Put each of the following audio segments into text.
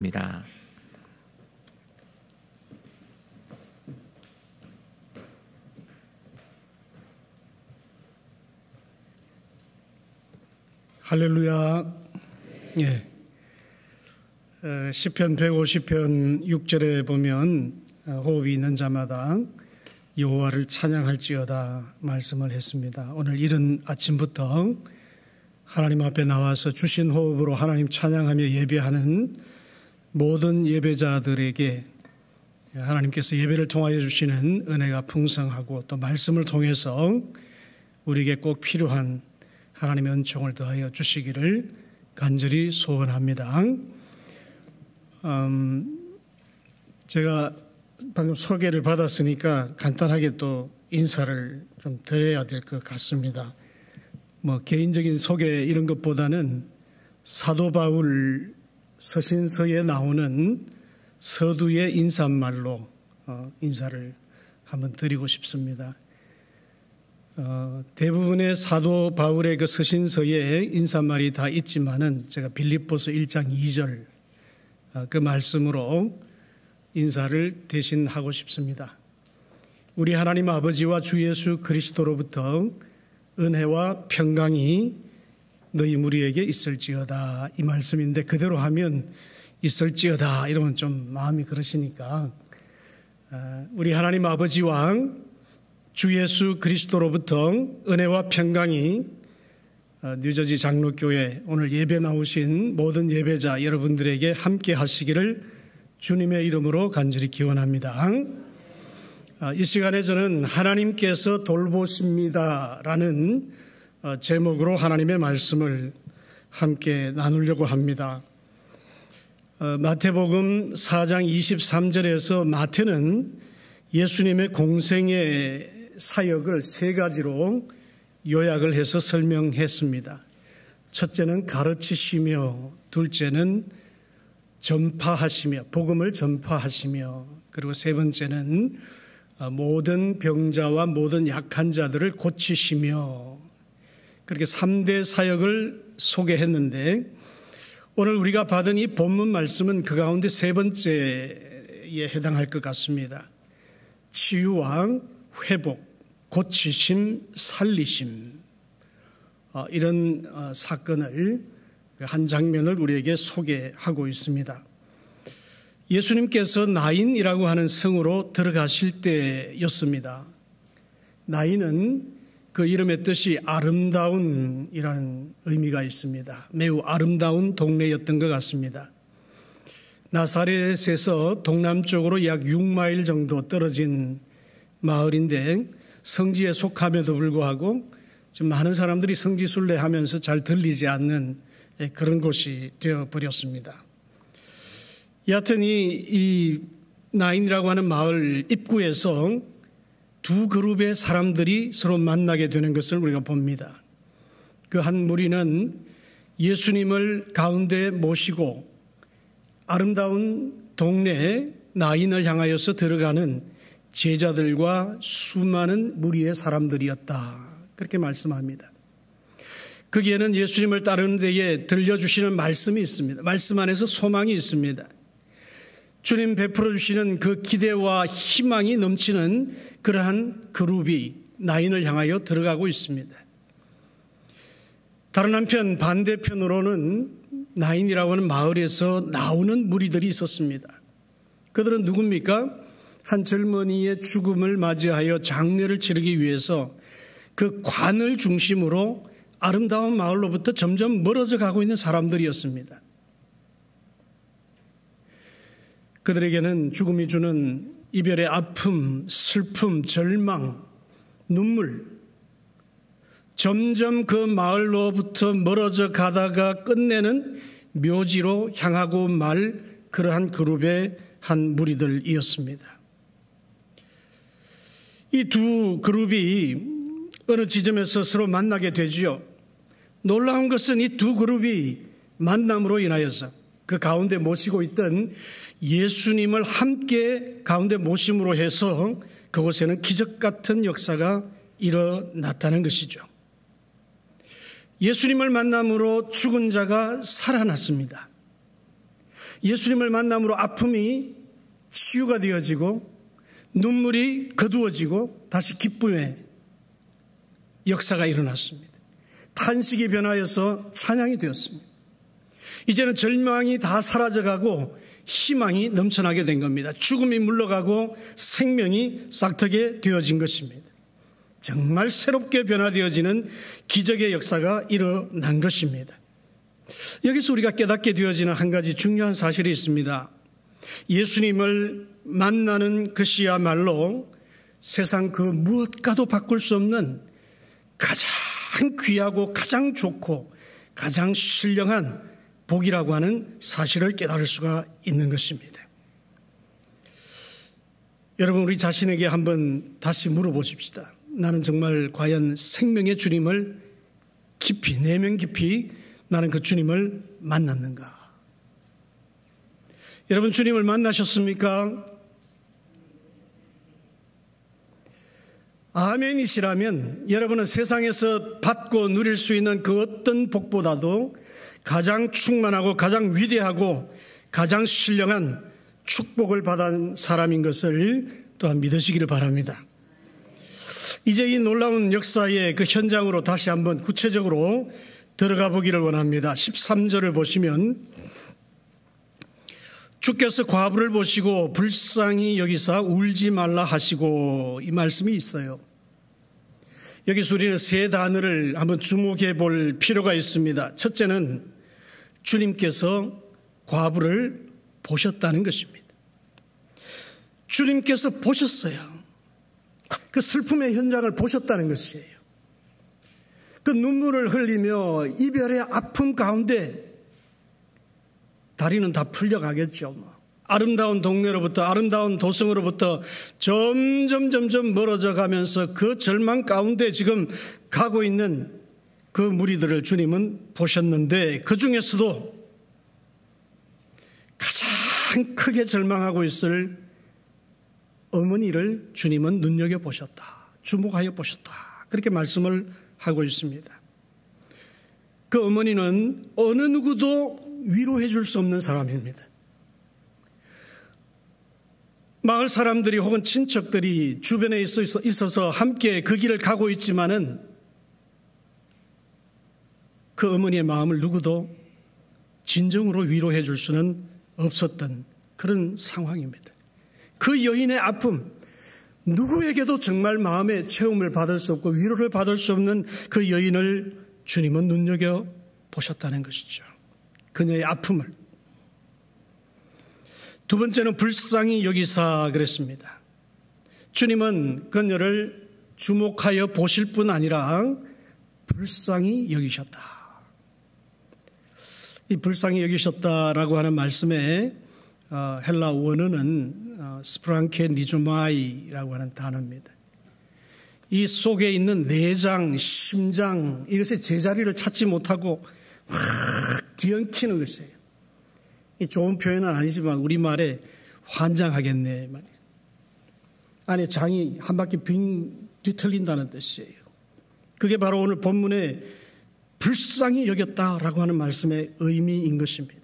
입니다. 할렐루야. 예. 시편 150편 6절에 보면 호흡이 있는 자마다 여호와를 찬양할지어다 말씀을 했습니다. 오늘 이른 아침부터 하나님 앞에 나와서 주신 호흡으로 하나님 찬양하며 예배하는 모든 예배자들에게 하나님께서 예배를 통하여 주시는 은혜가 풍성하고 또 말씀을 통해서 우리에게 꼭 필요한 하나님의 은총을 더하여 주시기를 간절히 소원합니다. 제가 방금 소개를 받았으니까 간단하게 또 인사를 좀 드려야 될 것 같습니다. 개인적인 소개 이런 것보다는 사도 바울 서신서에 나오는 서두의 인사말로 인사를 한번 드리고 싶습니다. 대부분의 사도 바울의 그 서신서에 인사말이 다 있지만은 제가 빌립보서 1장 2절 그 말씀으로 인사를 대신 하고 싶습니다. 우리 하나님 아버지와 주 예수 그리스도로부터 은혜와 평강이 너희 무리에게 있을지어다 이 말씀인데 그대로 하면 있을지어다 이러면 좀 마음이 그러시니까 우리 하나님 아버지와 주 예수 그리스도로부터 은혜와 평강이 뉴저지 장로교회 오늘 예배 나오신 모든 예배자 여러분들에게 함께 하시기를 주님의 이름으로 간절히 기원합니다. 이 시간에 저는 하나님께서 돌보십니다라는 제목으로 하나님의 말씀을 함께 나누려고 합니다. 마태복음 4장 23절에서 마태는 예수님의 공생의 사역을 세 가지로 요약을 해서 설명했습니다. 첫째는 가르치시며, 둘째는 전파하시며, 복음을 전파하시며, 그리고 세 번째는 모든 병자와 모든 약한 자들을 고치시며, 그렇게 3대 사역을 소개했는데 오늘 우리가 받은 이 본문 말씀은 그 가운데 세 번째에 해당할 것 같습니다. 치유와 회복, 고치심, 살리심 이런 사건을 한 장면을 우리에게 소개하고 있습니다. 예수님께서 나인이라고 하는 성으로 들어가실 때였습니다. 나인은 그 이름의 뜻이 아름다운이라는 의미가 있습니다. 매우 아름다운 동네였던 것 같습니다. 나사렛에서 동남쪽으로 약 6마일 정도 떨어진 마을인데 성지에 속함에도 불구하고 지금 많은 사람들이 성지순례하면서 잘 들리지 않는 그런 곳이 되어버렸습니다. 여하튼 이 나인이라고 하는 마을 입구에서 두 그룹의 사람들이 서로 만나게 되는 것을 우리가 봅니다. 그 한 무리는 예수님을 가운데 모시고 아름다운 동네 나인을 향하여서 들어가는 제자들과 수많은 무리의 사람들이었다. 그렇게 말씀합니다. 거기에는 예수님을 따르는 데에 들려주시는 말씀이 있습니다. 말씀 안에서 소망이 있습니다. 주님 베풀어 주시는 그 기대와 희망이 넘치는 그러한 그룹이 나인을 향하여 들어가고 있습니다. 다른 한편 반대편으로는 나인이라고 하는 마을에서 나오는 무리들이 있었습니다. 그들은 누굽니까? 한 젊은이의 죽음을 맞이하여 장례를 치르기 위해서 그 관을 중심으로 아름다운 마을로부터 점점 멀어져 가고 있는 사람들이었습니다. 그들에게는 죽음이 주는 이별의 아픔, 슬픔, 절망, 눈물, 점점 그 마을로부터 멀어져 가다가 끝내는 묘지로 향하고 말 그러한 그룹의 한 무리들이었습니다. 이 두 그룹이 어느 지점에서 서로 만나게 되지요. 놀라운 것은 이 두 그룹이 만남으로 인하여서 그 가운데 모시고 있던 예수님을 함께 가운데 모심으로 해서 그곳에는 기적 같은 역사가 일어났다는 것이죠. 예수님을 만남으로 죽은 자가 살아났습니다. 예수님을 만남으로 아픔이 치유가 되어지고 눈물이 거두어지고 다시 기쁨의 역사가 일어났습니다. 탄식이 변하여서 찬양이 되었습니다. 이제는 절망이 다 사라져가고 희망이 넘쳐나게 된 겁니다. 죽음이 물러가고 생명이 싹트게 되어진 것입니다. 정말 새롭게 변화되어지는 기적의 역사가 일어난 것입니다. 여기서 우리가 깨닫게 되어지는 한 가지 중요한 사실이 있습니다. 예수님을 만나는 것이야말로 세상 그 무엇과도 바꿀 수 없는 가장 귀하고 가장 좋고 가장 신령한 복이라고 하는 사실을 깨달을 수가 있는 것입니다. 여러분, 우리 자신에게 한번 다시 물어보십시다. 나는 정말 과연 생명의 주님을 깊이, 내면 깊이 나는 그 주님을 만났는가? 여러분, 주님을 만나셨습니까? 아멘이시라면 여러분은 세상에서 받고 누릴 수 있는 그 어떤 복보다도 가장 충만하고 가장 위대하고 가장 신령한 축복을 받은 사람인 것을 또한 믿으시기를 바랍니다. 이제 이 놀라운 역사의 그 현장으로 다시 한번 구체적으로 들어가 보기를 원합니다. 13절을 보시면 주께서 과부를 보시고 불쌍히 여기사 울지 말라 하시고 이 말씀이 있어요. 여기서 우리는 세 단어를 한번 주목해 볼 필요가 있습니다. 첫째는 주님께서 과부를 보셨다는 것입니다. 주님께서 보셨어요. 그 슬픔의 현장을 보셨다는 것이에요. 그 눈물을 흘리며 이별의 아픔 가운데 다리는 다 풀려가겠죠. 아름다운 동네로부터 아름다운 도성으로부터 점점 멀어져 가면서 그 절망 가운데 지금 가고 있는 그 무리들을 주님은 보셨는데 그 중에서도 가장 크게 절망하고 있을 어머니를 주님은 눈여겨보셨다. 주목하여 보셨다. 그렇게 말씀을 하고 있습니다. 그 어머니는 어느 누구도 위로해 줄 수 없는 사람입니다. 마을 사람들이 혹은 친척들이 주변에 있어서 함께 그 길을 가고 있지만은 그 어머니의 마음을 누구도 진정으로 위로해 줄 수는 없었던 그런 상황입니다. 그 여인의 아픔, 누구에게도 정말 마음의 체험을 받을 수 없고 위로를 받을 수 없는 그 여인을 주님은 눈여겨보셨다는 것이죠. 그녀의 아픔을. 두 번째는 불쌍히 여기사 그랬습니다. 주님은 그녀를 주목하여 보실 뿐 아니라 불쌍히 여기셨다. 이 불쌍히 여기셨다라고 하는 말씀에 헬라 원어는 스프랑케 니조마이라고 하는 단어입니다. 이 속에 있는 내장, 심장 이것의 제자리를 찾지 못하고 막 뒤엉키는 것이에요. 이 좋은 표현은 아니지만 우리말에 환장하겠네 말이에요. 안에 장이 한 바퀴 빙 뒤틀린다는 뜻이에요. 그게 바로 오늘 본문에 불쌍히 여겼다라고 하는 말씀의 의미인 것입니다.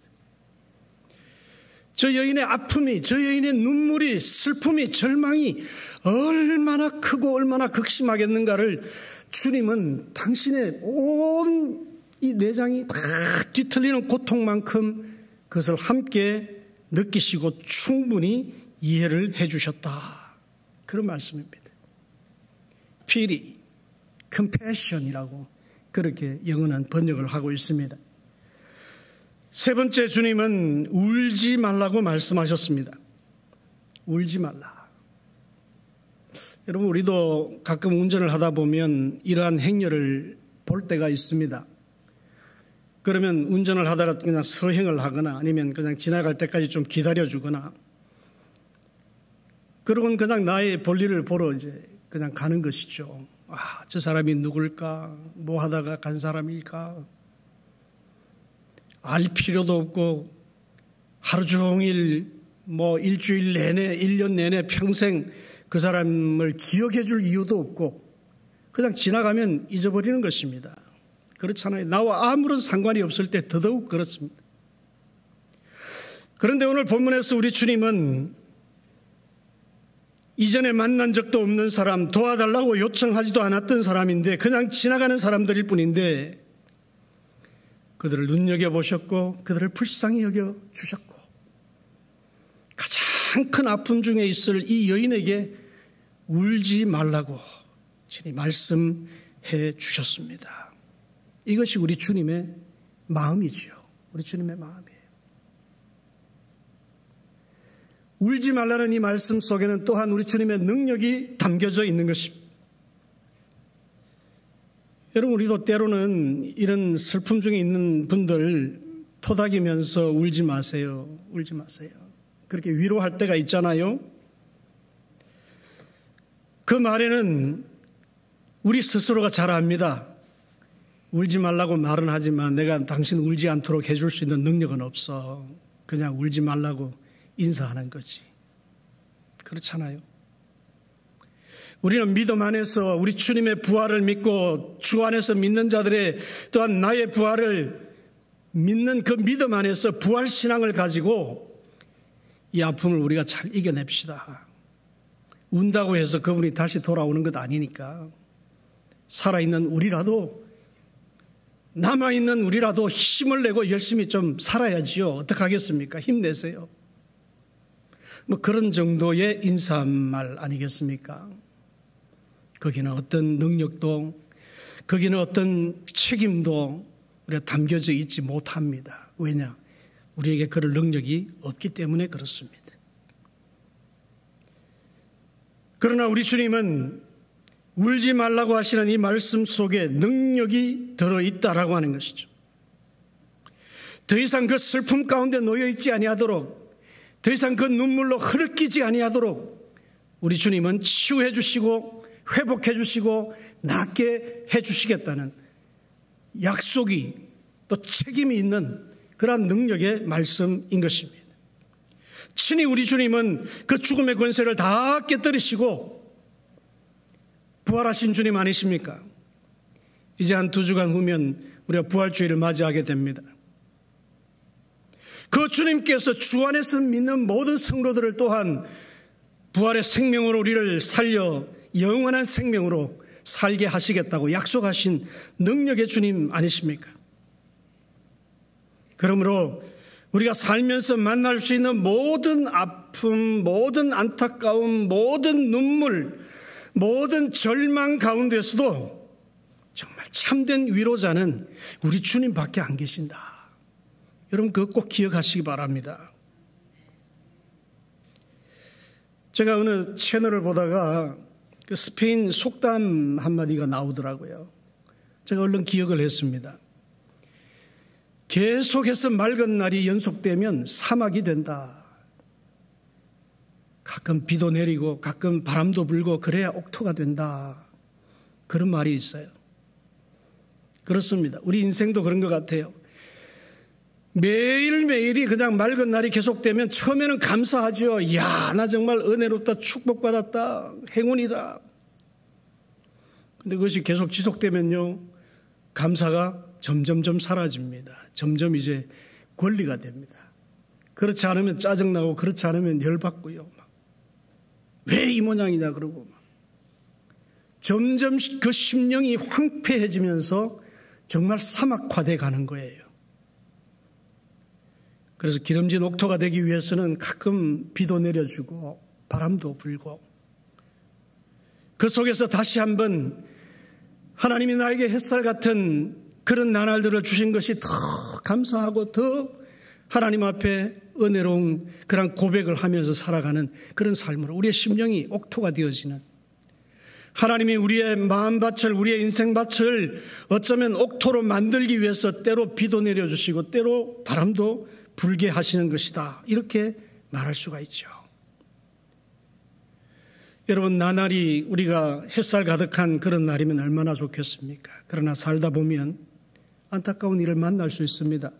저 여인의 아픔이, 저 여인의 눈물이, 슬픔이, 절망이 얼마나 크고 얼마나 극심하겠는가를 주님은 당신의 온 이 내장이 다 뒤틀리는 고통만큼 그것을 함께 느끼시고 충분히 이해를 해 주셨다. 그런 말씀입니다. pity, compassion이라고 그렇게 영어는 번역을 하고 있습니다. 세 번째, 주님은 울지 말라고 말씀하셨습니다. 울지 말라. 여러분, 우리도 가끔 운전을 하다 보면 이러한 행렬을 볼 때가 있습니다. 그러면 운전을 하다가 그냥 서행을 하거나 아니면 그냥 지나갈 때까지 좀 기다려주거나 그러고는 그냥 나의 볼일을 보러 이제 그냥 가는 것이죠. 아, 저 사람이 누굴까? 뭐 하다가 간 사람일까? 알 필요도 없고 하루 종일 뭐 일주일 내내 1년 내내 평생 그 사람을 기억해 줄 이유도 없고 그냥 지나가면 잊어버리는 것입니다. 그렇잖아요. 나와 아무런 상관이 없을 때 더더욱 그렇습니다. 그런데 오늘 본문에서 우리 주님은 이전에 만난 적도 없는 사람, 도와달라고 요청하지도 않았던 사람인데 그냥 지나가는 사람들일 뿐인데 그들을 눈여겨보셨고 그들을 불쌍히 여겨주셨고 가장 큰 아픔 중에 있을 이 여인에게 울지 말라고 친히 말씀해 주셨습니다. 이것이 우리 주님의 마음이지요. 우리 주님의 마음이에요. 울지 말라는 이 말씀 속에는 또한 우리 주님의 능력이 담겨져 있는 것입니다. 여러분, 우리도 때로는 이런 슬픔 중에 있는 분들 토닥이면서 울지 마세요. 울지 마세요. 그렇게 위로할 때가 있잖아요. 그 말에는 우리 스스로가 잘 압니다. 울지 말라고 말은 하지만 내가 당신 울지 않도록 해줄 수 있는 능력은 없어. 그냥 울지 말라고 인사하는 거지. 그렇잖아요. 우리는 믿음 안에서 우리 주님의 부활을 믿고 주 안에서 믿는 자들의 또한 나의 부활을 믿는 그 믿음 안에서 부활신앙을 가지고 이 아픔을 우리가 잘 이겨냅시다. 운다고 해서 그분이 다시 돌아오는 것 아니니까 살아있는 우리라도 남아있는 우리라도 힘을 내고 열심히 좀 살아야지요. 어떡하겠습니까? 힘내세요. 뭐 그런 정도의 인사말 아니겠습니까? 거기는 어떤 능력도 거기는 어떤 책임도 우리가 담겨져 있지 못합니다. 왜냐? 우리에게 그럴 능력이 없기 때문에 그렇습니다. 그러나 우리 주님은 울지 말라고 하시는 이 말씀 속에 능력이 들어있다라고 하는 것이죠. 더 이상 그 슬픔 가운데 놓여있지 아니하도록 더 이상 그 눈물로 흐르끼지 아니하도록 우리 주님은 치유해 주시고 회복해 주시고 낫게 해 주시겠다는 약속이 또 책임이 있는 그러한 능력의 말씀인 것입니다. 친히 우리 주님은 그 죽음의 권세를 다 깨뜨리시고 부활하신 주님 아니십니까? 이제 한 2주간 후면 우리가 부활주일을 맞이하게 됩니다. 그 주님께서 주 안에서 믿는 모든 성도들을 또한 부활의 생명으로 우리를 살려 영원한 생명으로 살게 하시겠다고 약속하신 능력의 주님 아니십니까? 그러므로 우리가 살면서 만날 수 있는 모든 아픔, 모든 안타까움, 모든 눈물, 모든 절망 가운데서도 정말 참된 위로자는 우리 주님밖에 안 계신다. 여러분 그거 꼭 기억하시기 바랍니다. 제가 어느 채널을 보다가 그 스페인 속담 한마디가 나오더라고요. 제가 얼른 기억을 했습니다. 계속해서 맑은 날이 연속되면 사막이 된다. 가끔 비도 내리고 가끔 바람도 불고 그래야 옥토가 된다. 그런 말이 있어요. 그렇습니다. 우리 인생도 그런 것 같아요. 매일매일이 그냥 맑은 날이 계속되면 처음에는 감사하죠. 이야, 나 정말 은혜롭다, 축복받았다, 행운이다. 근데 그것이 계속 지속되면요, 감사가 점점점 사라집니다. 점점 이제 권리가 됩니다. 그렇지 않으면 짜증나고 그렇지 않으면 열받고요. 왜 이 모양이냐 그러고 점점 그 심령이 황폐해지면서 정말 사막화돼 가는 거예요. 그래서 기름진 옥토가 되기 위해서는 가끔 비도 내려주고 바람도 불고 그 속에서 다시 한번 하나님이 나에게 햇살 같은 그런 나날들을 주신 것이 더 감사하고 더 하나님 앞에 은혜로운 그런 고백을 하면서 살아가는 그런 삶으로 우리의 심령이 옥토가 되어지는, 하나님이 우리의 마음밭을, 우리의 인생밭을 어쩌면 옥토로 만들기 위해서 때로 비도 내려주시고 때로 바람도 불게 하시는 것이다, 이렇게 말할 수가 있죠. 여러분, 나날이 우리가 햇살 가득한 그런 날이면 얼마나 좋겠습니까? 그러나 살다 보면 안타까운 일을 만날 수 있습니다.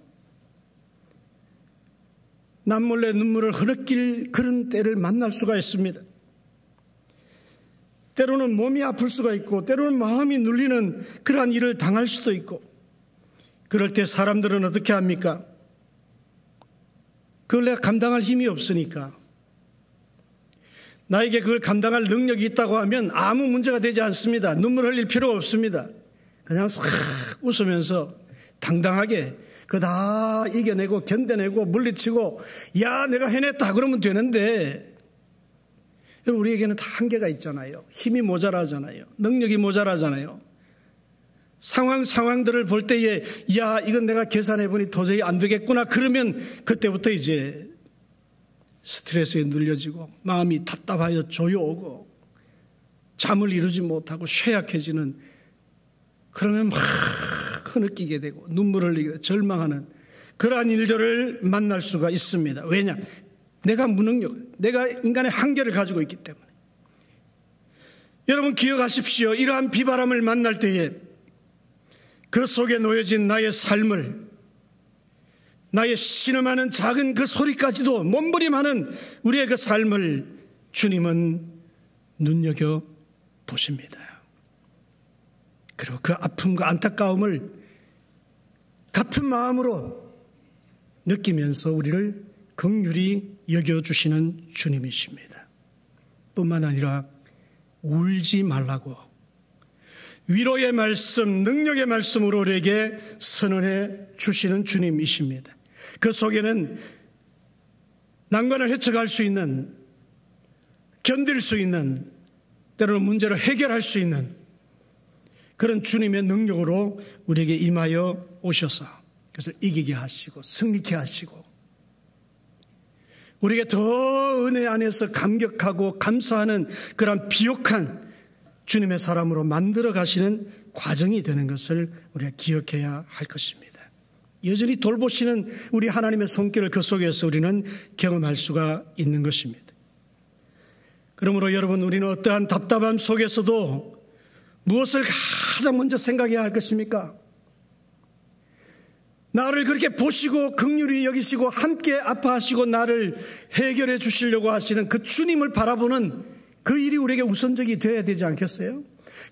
남몰래 눈물을 흐느낄 그런 때를 만날 수가 있습니다. 때로는 몸이 아플 수가 있고 때로는 마음이 눌리는 그러한 일을 당할 수도 있고, 그럴 때 사람들은 어떻게 합니까? 그걸 내가 감당할 힘이 없으니까. 나에게 그걸 감당할 능력이 있다고 하면 아무 문제가 되지 않습니다. 눈물 흘릴 필요가 없습니다. 그냥 싹 웃으면서 당당하게 그거 다 이겨내고 견뎌내고 물리치고 야 내가 해냈다 그러면 되는데, 여러분 우리에게는 다 한계가 있잖아요. 힘이 모자라잖아요. 능력이 모자라잖아요. 상황들을 볼 때에 야 이건 내가 계산해보니 도저히 안 되겠구나 그러면 그때부터 이제 스트레스에 눌려지고 마음이 답답하여 조여오고 잠을 이루지 못하고 쇠약해지는, 그러면 막 흐느끼게 되고 눈물을 흘리게 되고 절망하는 그러한 일들을 만날 수가 있습니다. 왜냐? 내가 무능력, 내가 인간의 한계를 가지고 있기 때문에. 여러분 기억하십시오. 이러한 비바람을 만날 때에 그 속에 놓여진 나의 삶을, 나의 신음하는 작은 그 소리까지도 몸부림하는 우리의 그 삶을 주님은 눈여겨보십니다. 그리고 그 아픔과 안타까움을 같은 마음으로 느끼면서 우리를 긍휼히 여겨주시는 주님이십니다. 뿐만 아니라 울지 말라고 위로의 말씀, 능력의 말씀으로 우리에게 선언해 주시는 주님이십니다. 그 속에는 난관을 헤쳐갈 수 있는, 견딜 수 있는, 때로는 문제를 해결할 수 있는 그런 주님의 능력으로 우리에게 임하여 오셔서 그것을 이기게 하시고 승리케 하시고 우리에게 더 은혜 안에서 감격하고 감사하는 그런 비옥한 주님의 사람으로 만들어 가시는 과정이 되는 것을 우리가 기억해야 할 것입니다. 여전히 돌보시는 우리 하나님의 손길을 그 속에서 우리는 경험할 수가 있는 것입니다. 그러므로 여러분 우리는 어떠한 답답함 속에서도 무엇을 가장 먼저 생각해야 할 것입니까? 나를 그렇게 보시고 긍휼히 여기시고 함께 아파하시고 나를 해결해 주시려고 하시는 그 주님을 바라보는 그 일이 우리에게 우선적이 되어야 되지 않겠어요?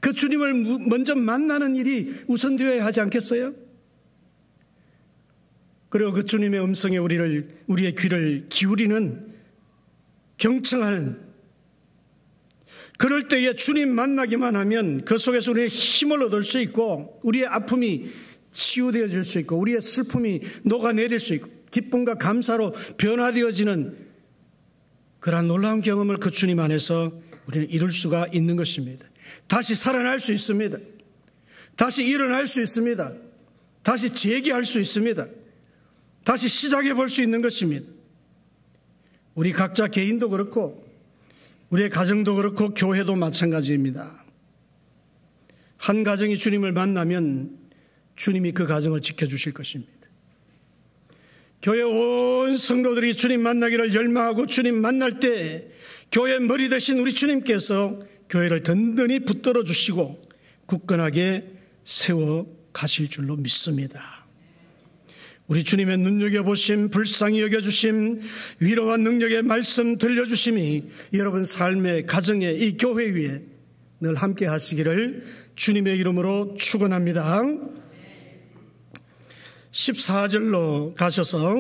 그 주님을 먼저 만나는 일이 우선되어야 하지 않겠어요? 그리고 그 주님의 음성에 우리의 귀를 기울이는, 경청하는, 그럴 때에 주님 만나기만 하면 그 속에서 우리의 힘을 얻을 수 있고 우리의 아픔이 치유되어질 수 있고 우리의 슬픔이 녹아내릴 수 있고 기쁨과 감사로 변화되어지는 그러한 놀라운 경험을 그 주님 안에서 우리는 이룰 수가 있는 것입니다. 다시 살아날 수 있습니다. 다시 일어날 수 있습니다. 다시 재기할 수 있습니다. 다시 시작해 볼 수 있는 것입니다. 우리 각자 개인도 그렇고 우리의 가정도 그렇고 교회도 마찬가지입니다. 한 가정이 주님을 만나면 주님이 그 가정을 지켜주실 것입니다. 교회 온 성도들이 주님 만나기를 열망하고 주님 만날 때 교회 머리 대신 우리 주님께서 교회를 든든히 붙들어 주시고 굳건하게 세워 가실 줄로 믿습니다. 우리 주님의 눈여겨보심, 불쌍히 여겨주심, 위로와 능력의 말씀 들려주심이 여러분 삶의 가정에 이 교회 위에 늘 함께 하시기를 주님의 이름으로 축원합니다. 14절로 가셔서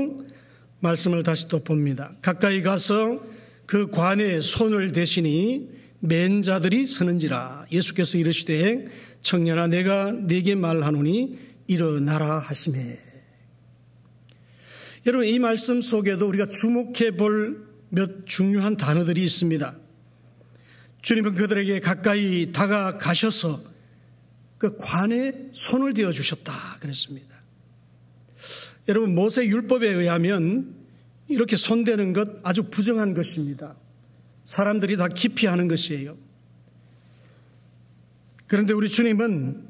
말씀을 다시 또 봅니다. 가까이 가서 그 관에 손을 대시니 맨 자들이 서는지라. 예수께서 이르시되 청년아 내가 네게 말하노니 일어나라 하시매. 여러분 이 말씀 속에도 우리가 주목해 볼 몇 중요한 단어들이 있습니다. 주님은 그들에게 가까이 다가가셔서 그 관에 손을 대어 주셨다 그랬습니다. 여러분 모세 율법에 의하면 이렇게 손대는 것 아주 부정한 것입니다. 사람들이 다 기피하는 것이에요. 그런데 우리 주님은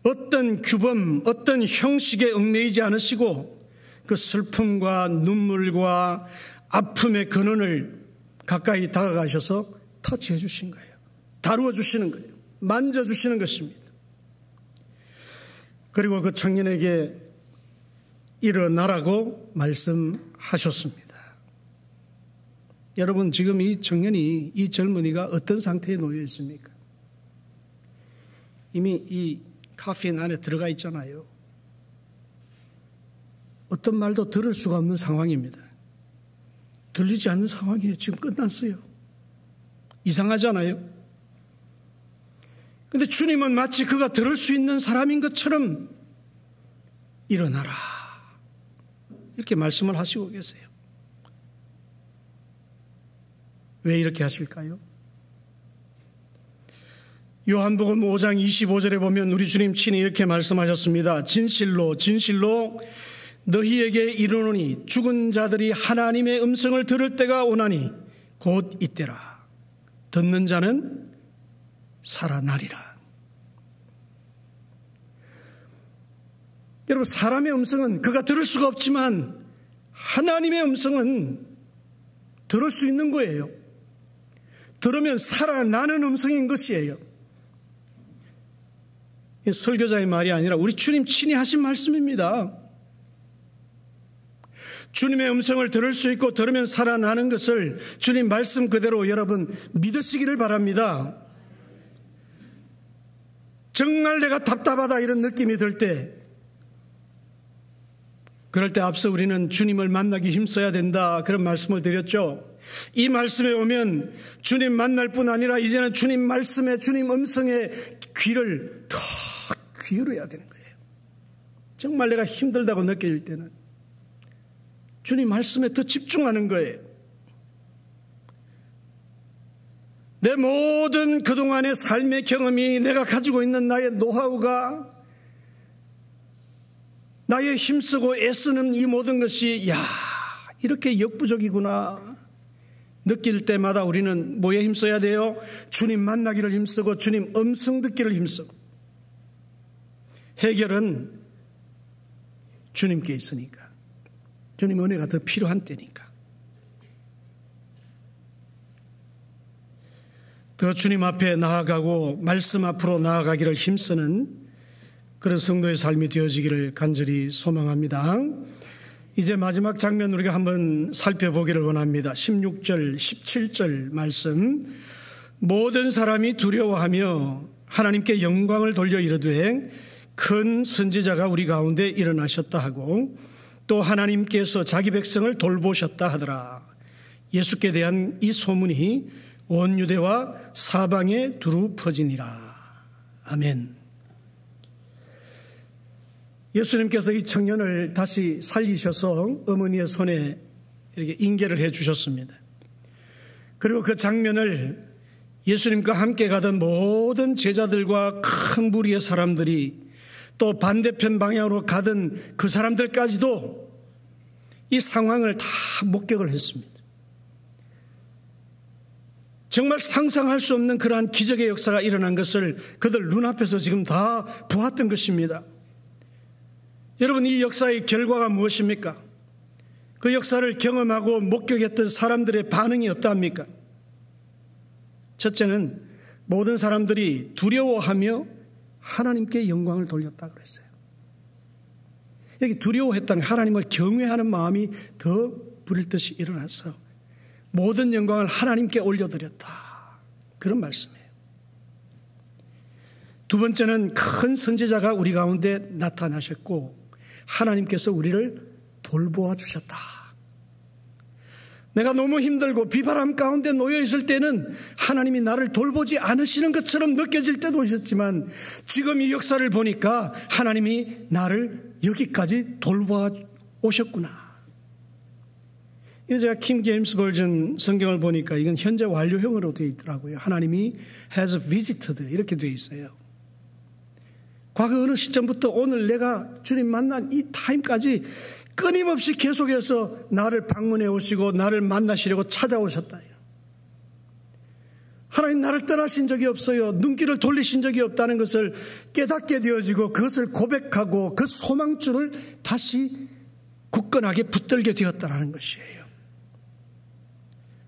어떤 규범, 어떤 형식에 얽매이지 않으시고 그 슬픔과 눈물과 아픔의 근원을 가까이 다가가셔서 터치해 주신 거예요. 다루어 주시는 거예요. 만져 주시는 것입니다. 그리고 그 청년에게 일어나라고 말씀하셨습니다. 여러분 지금 이 청년이, 이 젊은이가 어떤 상태에 놓여 있습니까? 이미 이 카페인 안에 들어가 있잖아요. 어떤 말도 들을 수가 없는 상황입니다. 들리지 않는 상황이에요. 지금 끝났어요. 이상하잖아요. 근데 주님은 마치 그가 들을 수 있는 사람인 것처럼 일어나라, 이렇게 말씀을 하시고 계세요. 왜 이렇게 하실까요? 요한복음 5장 25절에 보면 우리 주님 친히 이렇게 말씀하셨습니다. 진실로 진실로 너희에게 이르노니 죽은 자들이 하나님의 음성을 들을 때가 오나니 곧 이때라. 듣는 자는 살아나리라. 여러분, 사람의 음성은 그가 들을 수가 없지만 하나님의 음성은 들을 수 있는 거예요. 들으면 살아나는 음성인 것이에요. 설교자의 말이 아니라 우리 주님 친히 하신 말씀입니다. 주님의 음성을 들을 수 있고 들으면 살아나는 것을 주님 말씀 그대로 여러분 믿으시기를 바랍니다. 정말 내가 답답하다 이런 느낌이 들 때, 그럴 때 앞서 우리는 주님을 만나기 힘써야 된다, 그런 말씀을 드렸죠. 이 말씀에 오면 주님 만날 뿐 아니라 이제는 주님 말씀에, 주님 음성에 귀를 더 기울여야 되는 거예요. 정말 내가 힘들다고 느껴질 때는 주님 말씀에 더 집중하는 거예요. 내 모든 그동안의 삶의 경험이, 내가 가지고 있는 나의 노하우가, 나의 힘쓰고 애쓰는 이 모든 것이 이렇게 역부족이구나 느낄 때마다 우리는 뭐에 힘써야 돼요? 주님 만나기를 힘쓰고 주님 음성 듣기를 힘쓰고. 해결은 주님께 있으니까, 주님 은혜가 더 필요한 때니까. 더 주님 앞에 나아가고 말씀 앞으로 나아가기를 힘쓰는 그런 성도의 삶이 되어지기를 간절히 소망합니다. 이제 마지막 장면 우리가 한번 살펴보기를 원합니다. 16절, 17절 말씀. 모든 사람이 두려워하며 하나님께 영광을 돌려 이르되 큰 선지자가 우리 가운데 일어나셨다 하고, 또 하나님께서 자기 백성을 돌보셨다 하더라. 예수께 대한 이 소문이 온 유대와 사방에 두루 퍼지니라. 아멘. 예수님께서 이 청년을 다시 살리셔서 어머니의 손에 이렇게 인계를 해 주셨습니다. 그리고 그 장면을 예수님과 함께 가던 모든 제자들과 큰 무리의 사람들이, 또 반대편 방향으로 가던 그 사람들까지도 이 상황을 다 목격을 했습니다. 정말 상상할 수 없는 그러한 기적의 역사가 일어난 것을 그들 눈앞에서 지금 다 보았던 것입니다. 여러분, 이 역사의 결과가 무엇입니까? 그 역사를 경험하고 목격했던 사람들의 반응이 어떠합니까? 첫째는 모든 사람들이 두려워하며 하나님께 영광을 돌렸다고 그랬어요. 여기 두려워했다는 하나님을 경외하는 마음이 더 부릴 듯이 일어나서 모든 영광을 하나님께 올려드렸다, 그런 말씀이에요. 두 번째는 큰 선지자가 우리 가운데 나타나셨고 하나님께서 우리를 돌보아 주셨다. 내가 너무 힘들고 비바람 가운데 놓여 있을 때는 하나님이 나를 돌보지 않으시는 것처럼 느껴질 때도 있었지만, 지금 이 역사를 보니까 하나님이 나를 여기까지 돌보아 오셨구나. 이거 제가 킹 제임스 버전 성경을 보니까 이건 현재 완료형으로 되어 있더라고요. 하나님이 has visited 이렇게 되어 있어요. 과거 어느 시점부터 오늘 내가 주님 만난 이 타임까지 끊임없이 계속해서 나를 방문해 오시고 나를 만나시려고 찾아오셨다. 하나님 나를 떠나신 적이 없어요. 눈길을 돌리신 적이 없다는 것을 깨닫게 되어지고 그것을 고백하고 그 소망줄을 다시 굳건하게 붙들게 되었다는 것이에요.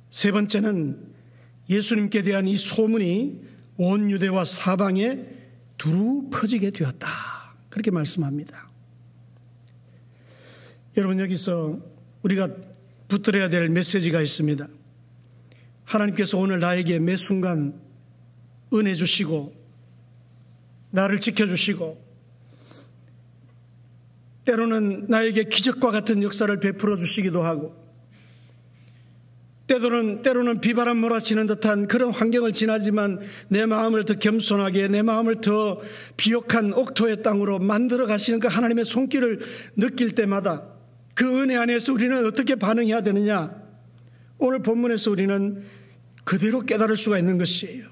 세 번째는 예수님께 대한 이 소문이 온 유대와 사방에 두루 퍼지게 되었다, 그렇게 말씀합니다. 여러분, 여기서 우리가 붙들어야 될 메시지가 있습니다. 하나님께서 오늘 나에게 매 순간 은혜 주시고 나를 지켜주시고 때로는 나에게 기적과 같은 역사를 베풀어 주시기도 하고, 때로는 비바람 몰아치는 듯한 그런 환경을 지나지만 내 마음을 더 겸손하게, 내 마음을 더 비옥한 옥토의 땅으로 만들어 가시는 그 하나님의 손길을 느낄 때마다 그 은혜 안에서 우리는 어떻게 반응해야 되느냐? 오늘 본문에서 우리는 그대로 깨달을 수가 있는 것이에요.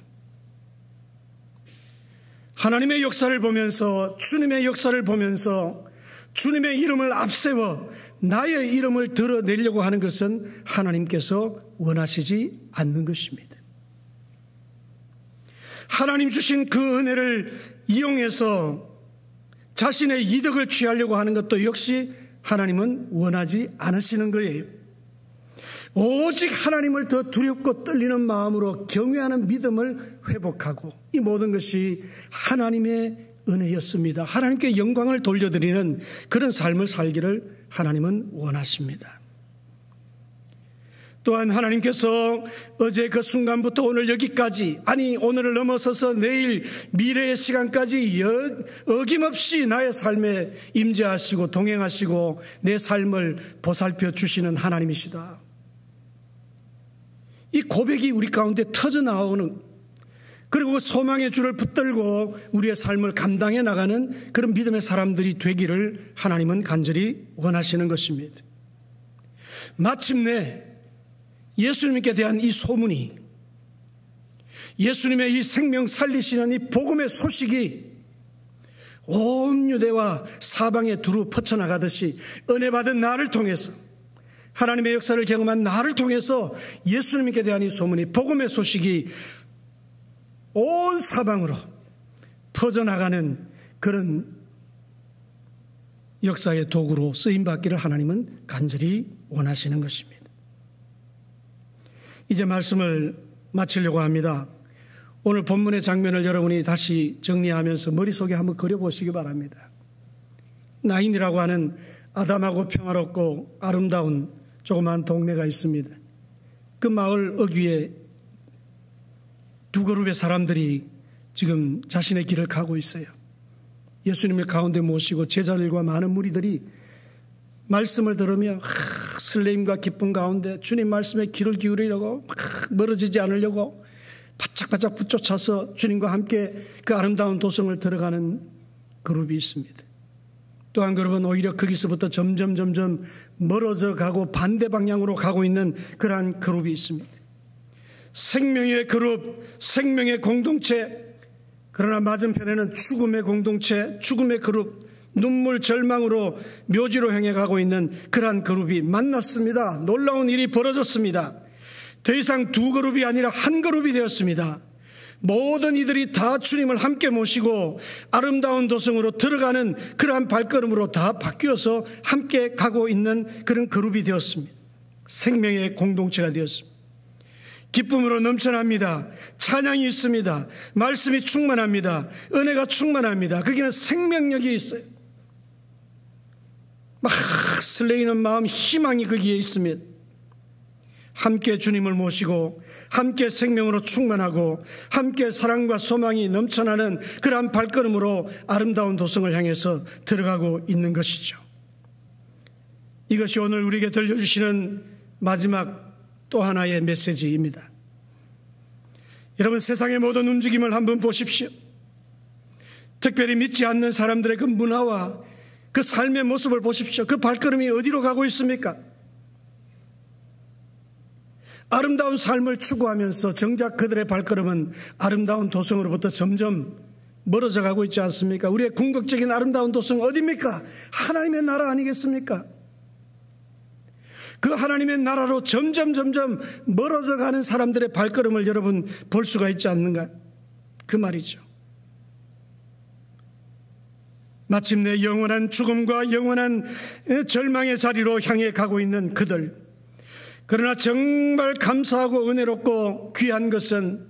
하나님의 역사를 보면서, 주님의 역사를 보면서 주님의 이름을 앞세워 나의 이름을 드러내려고 하는 것은 하나님께서 원하시지 않는 것입니다. 하나님 주신 그 은혜를 이용해서 자신의 이득을 취하려고 하는 것도 역시 하나님은 원하지 않으시는 거예요. 오직 하나님을 더 두렵고 떨리는 마음으로 경외하는 믿음을 회복하고, 이 모든 것이 하나님의 은혜였습니다. 하나님께 영광을 돌려드리는 그런 삶을 살기를 하나님은 원하십니다. 또한 하나님께서 어제 그 순간부터 오늘 여기까지, 아니 오늘을 넘어서서 내일 미래의 시간까지 어김없이 나의 삶에 임재하시고 동행하시고 내 삶을 보살펴 주시는 하나님이시다. 이 고백이 우리 가운데 터져나오는, 그리고 소망의 줄을 붙들고 우리의 삶을 감당해 나가는 그런 믿음의 사람들이 되기를 하나님은 간절히 원하시는 것입니다. 마침내 예수님께 대한 이 소문이, 예수님의 이 생명 살리시는 이 복음의 소식이 온 유대와 사방에 두루 퍼쳐나가듯이 은혜 받은 나를 통해서, 하나님의 역사를 경험한 나를 통해서 예수님께 대한 이 소문이, 복음의 소식이 온 사방으로 퍼져나가는 그런 역사의 도구로 쓰임받기를 하나님은 간절히 원하시는 것입니다. 이제 말씀을 마치려고 합니다. 오늘 본문의 장면을 여러분이 다시 정리하면서 머릿속에 한번 그려보시기 바랍니다. 나인이라고 하는 아담하고 평화롭고 아름다운 조그마한 동네가 있습니다. 그 마을 어귀에 두 그룹의 사람들이 지금 자신의 길을 가고 있어요. 예수님을 가운데 모시고 제자들과 많은 무리들이 말씀을 들으며 설레임과 기쁨 가운데 주님 말씀에 귀를 기울이려고 멀어지지 않으려고 바짝바짝 붙쫓아서 주님과 함께 그 아름다운 도성을 들어가는 그룹이 있습니다. 또 한 그룹은 오히려 거기서부터 점점 멀어져 가고 반대 방향으로 가고 있는 그러한 그룹이 있습니다. 생명의 그룹, 생명의 공동체, 그러나 맞은편에는 죽음의 공동체, 죽음의 그룹, 눈물 절망으로 묘지로 향해 가고 있는 그러한 그룹이 만났습니다. 놀라운 일이 벌어졌습니다. 더 이상 두 그룹이 아니라 한 그룹이 되었습니다. 모든 이들이 다 주님을 함께 모시고 아름다운 도성으로 들어가는 그러한 발걸음으로 다 바뀌어서 함께 가고 있는 그런 그룹이 되었습니다. 생명의 공동체가 되었습니다. 기쁨으로 넘쳐납니다. 찬양이 있습니다. 말씀이 충만합니다. 은혜가 충만합니다. 거기는 생명력이 있어요. 막 설레이는 마음, 희망이 거기에 있습니다. 함께 주님을 모시고 함께 생명으로 충만하고 함께 사랑과 소망이 넘쳐나는 그러한 발걸음으로 아름다운 도성을 향해서 들어가고 있는 것이죠. 이것이 오늘 우리에게 들려주시는 마지막 또 하나의 메시지입니다. 여러분, 세상의 모든 움직임을 한번 보십시오. 특별히 믿지 않는 사람들의 그 문화와 그 삶의 모습을 보십시오. 그 발걸음이 어디로 가고 있습니까? 아름다운 삶을 추구하면서 정작 그들의 발걸음은 아름다운 도성으로부터 점점 멀어져 가고 있지 않습니까? 우리의 궁극적인 아름다운 도성 어디입니까? 하나님의 나라 아니겠습니까? 그 하나님의 나라로 점점 멀어져 가는 사람들의 발걸음을 여러분 볼 수가 있지 않는가? 그 말이죠. 마침내 영원한 죽음과 영원한 절망의 자리로 향해 가고 있는 그들. 그러나 정말 감사하고 은혜롭고 귀한 것은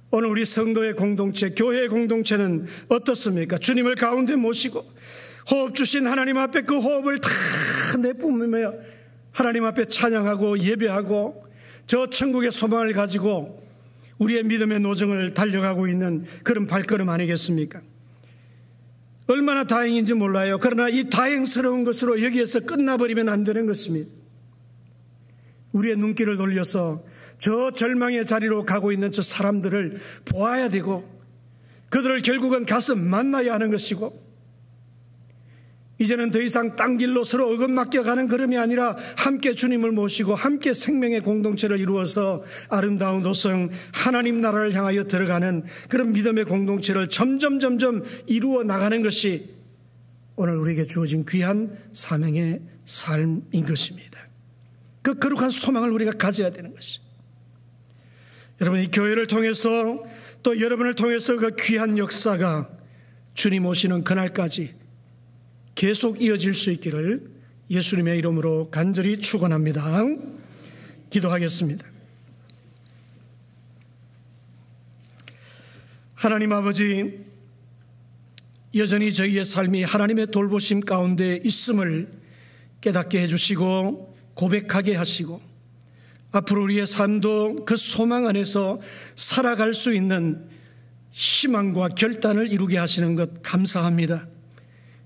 오늘 우리 성도의 공동체, 교회의 공동체는 어떻습니까? 주님을 가운데 모시고 호흡 주신 하나님 앞에 그 호흡을 다 내뿜으며 하나님 앞에 찬양하고 예배하고 저 천국의 소망을 가지고 우리의 믿음의 노정을 달려가고 있는 그런 발걸음 아니겠습니까? 얼마나 다행인지 몰라요. 그러나 이 다행스러운 것으로 여기에서 끝나버리면 안 되는 것입니다. 우리의 눈길을 돌려서 저 절망의 자리로 가고 있는 저 사람들을 보아야 되고 그들을 결국은 가서 만나야 하는 것이고, 이제는 더 이상 딴 길로 서로 어긋맞게 가는 걸음이 아니라 함께 주님을 모시고 함께 생명의 공동체를 이루어서 아름다운 도성 하나님 나라를 향하여 들어가는 그런 믿음의 공동체를 점점 이루어 나가는 것이 오늘 우리에게 주어진 귀한 사명의 삶인 것입니다. 그 거룩한 소망을 우리가 가져야 되는 것이, 여러분, 이 교회를 통해서 또 여러분을 통해서 그 귀한 역사가 주님 오시는 그날까지 계속 이어질 수 있기를 예수님의 이름으로 간절히 축원합니다. 기도하겠습니다. 하나님 아버지, 여전히 저희의 삶이 하나님의 돌보심 가운데 있음을 깨닫게 해주시고 고백하게 하시고, 앞으로 우리의 삶도 그 소망 안에서 살아갈 수 있는 희망과 결단을 이루게 하시는 것 감사합니다.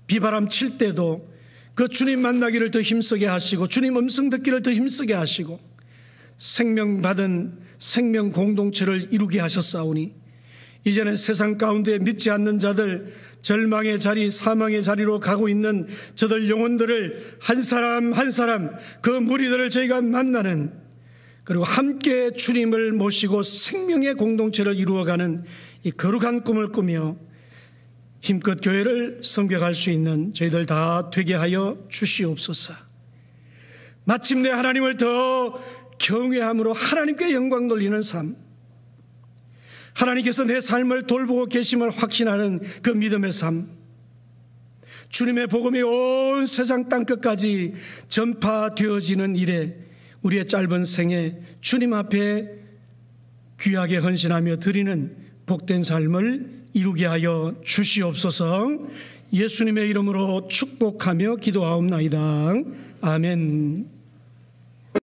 비바람 칠 때도 그 주님 만나기를 더 힘쓰게 하시고 주님 음성 듣기를 더 힘쓰게 하시고 생명 받은 생명 공동체를 이루게 하셨사오니, 이제는 세상 가운데 믿지 않는 자들, 절망의 자리, 사망의 자리로 가고 있는 저들 영혼들을 한 사람 한 사람 그 무리들을 저희가 만나는, 그리고 함께 주님을 모시고 생명의 공동체를 이루어가는 이 거룩한 꿈을 꾸며 힘껏 교회를 섬겨갈 수 있는 저희들 다 되게 하여 주시옵소서. 마침내 하나님을 더 경외함으로 하나님께 영광 돌리는 삶, 하나님께서 내 삶을 돌보고 계심을 확신하는 그 믿음의 삶, 주님의 복음이 온 세상 땅끝까지 전파되어지는 일에 우리의 짧은 생에 주님 앞에 귀하게 헌신하며 드리는 복된 삶을 이루게 하여 주시옵소서. 예수님의 이름으로 축복하며 기도하옵나이다. 아멘.